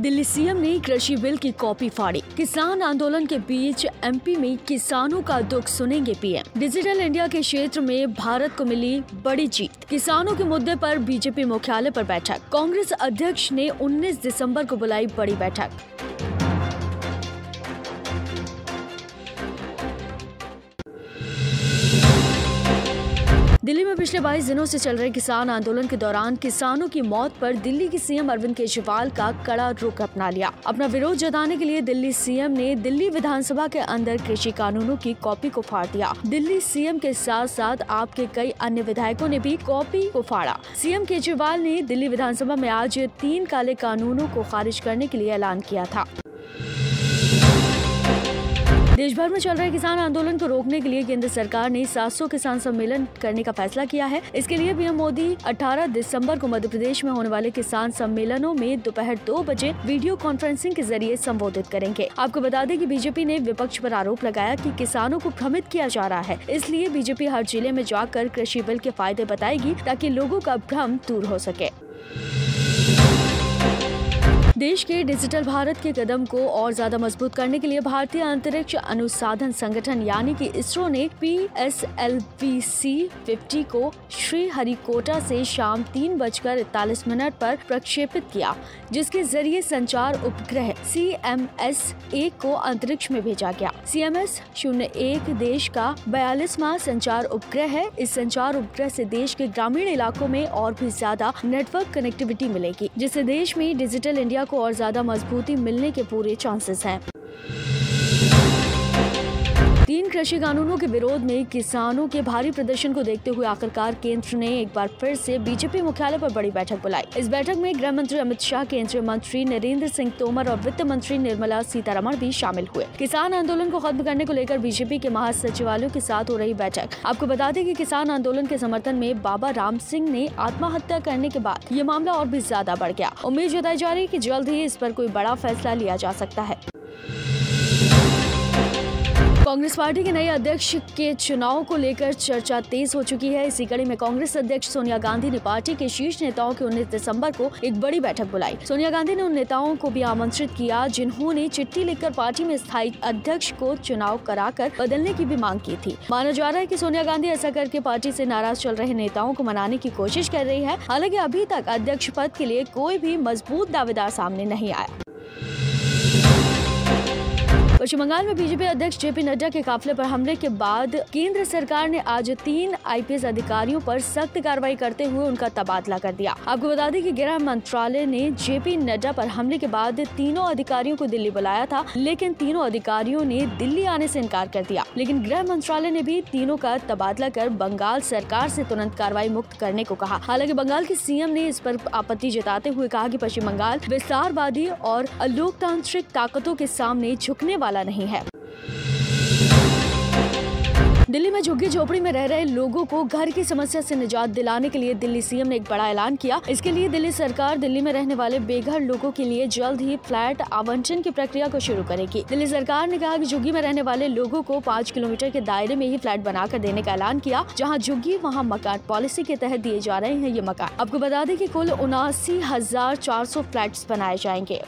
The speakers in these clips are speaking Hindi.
दिल्ली सीएम ने कृषि बिल की कॉपी फाड़ी। किसान आंदोलन के बीच एमपी में किसानों का दुख सुनेंगे पीएम। डिजिटल इंडिया के क्षेत्र में भारत को मिली बड़ी जीत। किसानों के मुद्दे पर बीजेपी मुख्यालय पर बैठक। कांग्रेस अध्यक्ष ने 19 दिसंबर को बुलाई बड़ी बैठक। दिल्ली में पिछले 22 दिनों से चल रहे किसान आंदोलन के दौरान किसानों की मौत पर दिल्ली के सीएम अरविंद केजरीवाल का कड़ा रुख अपना लिया। अपना विरोध जताने के लिए दिल्ली सीएम ने दिल्ली विधानसभा के अंदर कृषि कानूनों की कॉपी को फाड़ दिया। दिल्ली सीएम के साथ साथ आपके कई अन्य विधायकों ने भी कॉपी को फाड़ा। सीएम केजरीवाल ने दिल्ली विधानसभा में आज 3 काले कानूनों को खारिज करने के लिए ऐलान किया था। देश भर में चल रहे किसान आंदोलन को रोकने के लिए केंद्र सरकार ने 700 किसान सम्मेलन करने का फैसला किया है। इसके लिए पीएम मोदी 18 दिसंबर को मध्य प्रदेश में होने वाले किसान सम्मेलनों में दोपहर 2 बजे वीडियो कॉन्फ्रेंसिंग के जरिए संबोधित करेंगे। आपको बता दें कि बीजेपी ने विपक्ष पर आरोप लगाया कि किसानों को भ्रमित किया जा रहा है। इसलिए बीजेपी हर जिले में जाकर कृषि बिल के फायदे बताएगी ताकि लोगों का भ्रम दूर हो सके। देश के डिजिटल भारत के कदम को और ज्यादा मजबूत करने के लिए भारतीय अंतरिक्ष अनुसंधान संगठन यानी कि इसरो ने PSLV-C50 को श्रीहरिकोटा से शाम 3:41 पर प्रक्षेपित किया, जिसके जरिए संचार उपग्रह CMS-1 को अंतरिक्ष में भेजा गया। CMS-01 देश का 42वां संचार उपग्रह है। इस संचार उपग्रह से देश के ग्रामीण इलाकों में और भी ज्यादा नेटवर्क कनेक्टिविटी मिलेगी, जिससे देश में डिजिटल इंडिया को और ज्यादा मजबूती मिलने के पूरे चांसेस हैं। 3 कृषि कानूनों के विरोध में किसानों के भारी प्रदर्शन को देखते हुए आखिरकार केंद्र ने एक बार फिर से बीजेपी मुख्यालय पर बड़ी बैठक बुलाई। इस बैठक में गृह मंत्री अमित शाह, केंद्रीय मंत्री नरेंद्र सिंह तोमर और वित्त मंत्री निर्मला सीतारमण भी शामिल हुए। किसान आंदोलन को खत्म करने को लेकर बीजेपी के महासचिवालयों के साथ हो रही बैठक। आपको बता दें कि किसान आंदोलन के समर्थन में बाबा राम सिंह ने आत्महत्या करने के बाद ये मामला और भी ज्यादा बढ़ गया। उम्मीद जताई जा रही है कि जल्द ही इस पर कोई बड़ा फैसला लिया जा सकता है। कांग्रेस पार्टी के नए अध्यक्ष के चुनाव को लेकर चर्चा तेज हो चुकी है। इसी कड़ी में कांग्रेस अध्यक्ष सोनिया गांधी ने पार्टी के शीर्ष नेताओं की 19 दिसंबर को एक बड़ी बैठक बुलाई। सोनिया गांधी ने उन नेताओं को भी आमंत्रित किया जिन्होंने चिट्ठी लिखकर पार्टी में स्थायी अध्यक्ष को चुनाव कराकर बदलने की भी मांग की थी। माना जा रहा है कि सोनिया गांधी ऐसा करके पार्टी से नाराज चल रहे नेताओं को मनाने की कोशिश कर रही है। हालांकि अभी तक अध्यक्ष पद के लिए कोई भी मजबूत दावेदार सामने नहीं आया। पश्चिम बंगाल में बीजेपी अध्यक्ष जेपी नड्डा के काफिले पर हमले के बाद केंद्र सरकार ने आज 3 आईपीएस अधिकारियों पर सख्त कार्रवाई करते हुए उनका तबादला कर दिया। आपको बता दें कि गृह मंत्रालय ने जेपी नड्डा पर हमले के बाद तीनों अधिकारियों को दिल्ली बुलाया था, लेकिन तीनों अधिकारियों ने दिल्ली आने से इनकार कर दिया। लेकिन गृह मंत्रालय ने भी तीनों का तबादला कर बंगाल सरकार से तुरंत कार्रवाई मुक्त करने को कहा। हालांकि बंगाल के सीएम ने इस पर आपत्ति जताते हुए कहा कि पश्चिम बंगाल विस्तारवादी और अलोकतांत्रिक ताकतों के सामने झुकने वाला नहीं है। दिल्ली में झुग्गी झोपड़ी में रह रहे लोगों को घर की समस्या से निजात दिलाने के लिए दिल्ली सीएम ने एक बड़ा ऐलान किया। इसके लिए दिल्ली सरकार दिल्ली में रहने वाले बेघर लोगों के लिए जल्द ही फ्लैट आवंटन की प्रक्रिया को शुरू करेगी। दिल्ली सरकार ने कहा कि झुग्गी में रहने वाले लोगों को 5 किलोमीटर के दायरे में ही फ्लैट बनाकर देने का ऐलान किया। जहां झुग्गी वहां मकान पॉलिसी के तहत दिए जा रहे हैं ये मकान। आपको बता दें कि कुल 79,400 फ्लैट्स बनाए जाएंगे।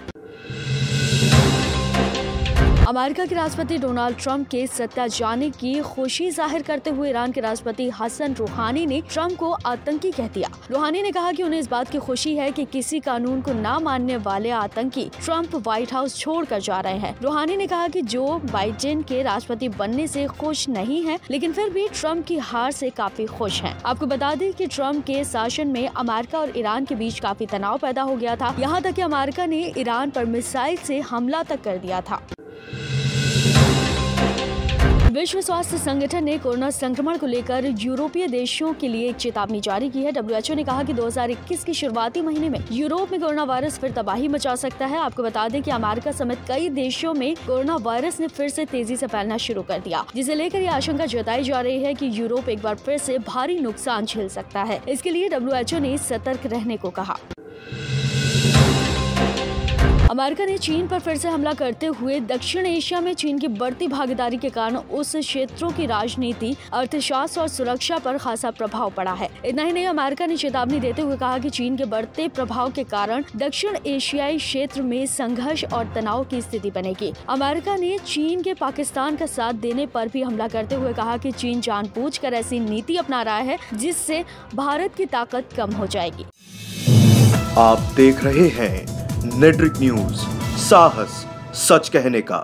अमेरिका के राष्ट्रपति डोनाल्ड ट्रंप के सत्ता जाने की खुशी जाहिर करते हुए ईरान के राष्ट्रपति हसन रूहानी ने ट्रंप को आतंकी कह दिया। रूहानी ने कहा कि उन्हें इस बात की खुशी है कि किसी कानून को ना मानने वाले आतंकी ट्रंप व्हाइट हाउस छोड़कर जा रहे हैं। रूहानी ने कहा कि जो बाइडेन के राष्ट्रपति बनने से खुश नहीं है, लेकिन फिर भी ट्रंप की हार से काफी खुश हैं। आपको बता दें कि ट्रंप के शासन में अमेरिका और ईरान के बीच काफी तनाव पैदा हो गया था। यहाँ तक कि अमेरिका ने ईरान पर मिसाइल से हमला तक कर दिया था। विश्व स्वास्थ्य संगठन ने कोरोना संक्रमण को लेकर यूरोपीय देशों के लिए एक चेतावनी जारी की है। WHO ने कहा कि 2021 के शुरुआती महीने में यूरोप में कोरोना वायरस फिर तबाही मचा सकता है। आपको बता दें कि अमेरिका समेत कई देशों में कोरोना वायरस ने फिर से तेजी से फैलना शुरू कर दिया, जिसे लेकर ये आशंका जताई जा रही है कि यूरोप एक बार फिर से भारी नुकसान झेल सकता है। इसके लिए WHO ने सतर्क रहने को कहा। अमेरिका ने चीन पर फिर से हमला करते हुए दक्षिण एशिया में चीन की बढ़ती भागीदारी के कारण उस क्षेत्रों की राजनीति, अर्थशास्त्र और सुरक्षा पर खासा प्रभाव पड़ा है। इतना ही नहीं, अमेरिका ने चेतावनी देते हुए कहा कि चीन के बढ़ते प्रभाव के कारण दक्षिण एशियाई क्षेत्र में संघर्ष और तनाव की स्थिति बनेगी। अमेरिका ने चीन के पाकिस्तान का साथ देने पर भी हमला करते हुए कहा कि चीन जानबूझकर ऐसी नीति अपना रहा है जिससे भारत की ताकत कम हो जाएगी। आप देख रहे हैं नेट्रिक न्यूज, साहस सच कहने का।